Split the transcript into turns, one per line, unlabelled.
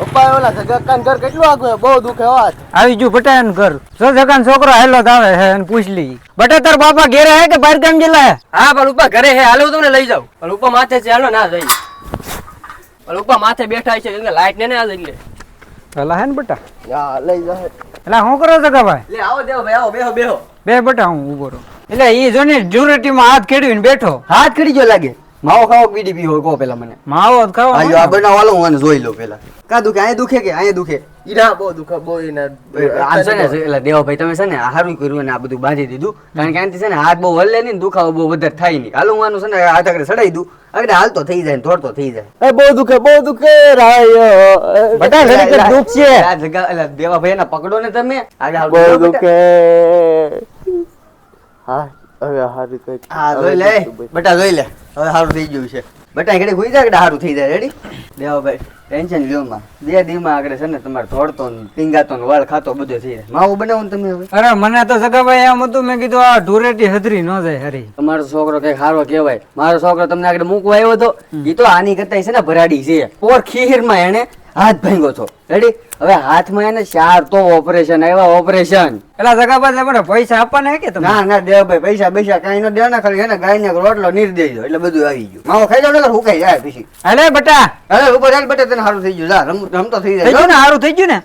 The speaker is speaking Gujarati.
પપ્પા ઓલા જગાકાન ઘર કેટલું આગળ બહુ દુખે વાત
આવી ગયું બટાનું ઘર જગાન છોકરો હેલો આવે હે અને પૂછ લઈ બટા તાર બાપા ઘેરે હે કે બહાર ગામ ગયેલા હે?
હા પણ ઉપા ઘરે હે, હાલો તમને લઈ જાવ. પણ ઉપા માથે છે, હાલો ના જઈ. પણ ઉપા માથે બેઠા છે એટલે લાઈટ ને આ એટલે
પેલા હે ને બટા
યા લઈ જાય
એટલે શું કરો જગા ભાઈ?
લે આવો દેવો ભાઈ, આવો બેહો બેહો.
બે બટા હું ઉભો રહું. એટલે ઈ જો ને જ્યુરિટી માં હાથ ખેડવીને બેઠો.
હાથ કરી ગયો લાગે. માવો ખાવો બીડી પીવો કહો પેલા મને.
માવો જ ખાવો
આયો આ બનાવવાલો હું આને જોઈ લો પેલા. કા દુખે અહીંયા દુખે કે અહીંયા દુખે?
ઈરા બહુ દુખે બહુ ઈને
આમ છે ને એટલે દેવાભાઈ તમે છે ને આ હારું કર્યું અને આ બધું બાંધી દીધું કારણ કે આનાથી છે ને હાથ બહુ હલે નહીં ને દુખાવો બહુ વધારે થાય નહીં. હાલો હું આનું છે ને હાથ આગળ ચડાઈ દઉં આગળ હાલતો થઈ જાય ને દોડતો થઈ જાય.
એ બહુ દુખે રાયો
બધા ઘરે દુખ છે આ જગા એટલે દેવાભાઈ એને પકડો ને તમે આગળ હાલ
બહુ દુખે હા હવે હારી કઈ
હા જોઈ લે બટા જોઈ લે હવે સારું થઈ ગયું છે. બટા ઘડી ખુઈ જાય કે સારું થઈ જાય. રેડી દેવાભાઈ ટેન્શન લ્યો માં બે દીમાં આગળ છે ને તમારે ધોડતો ને ટીંગાતો ને વાળ ખાતો બધું થઈ જાય. માવું બનાવો ને તમે હવે.
અરે મને તો જગાભાઈ એમ હતું મેં કીધું આ ધૂળેટી હજરી ન જાય હરી.
તમારો છોકરો કઈ સારો કહેવાય. મારો છોકરો તમને આગળ મૂકવા આવ્યો હતો એ તો આની કરતા છે ને ભરાડી છે પોર ખીર માં એને હાથ ભાંગ્યો છો. રેડી હવે હાથમાં એને 4 તો ઓપરેશન આવ્યા ઓપરેશન.
એટલે જગાભાઈ આપણે પૈસા આપવાના હે કે તમે?
ના ના દેવાભાઈ પૈસા કઈ ન દેવાના ખાલી એને ગાય ને રોટલો નીર દેજો એટલે બધું આવી ગયું. માવો ખાઈ જાવ ને હુકાઈ જાય પછી.
અલે બટા
હવે ઉપર બટા તને સારું થઈ ગયું જા રમતો થઈ
થઈ
જાય.
ગયું ને? સારું થઈ ગયું ને?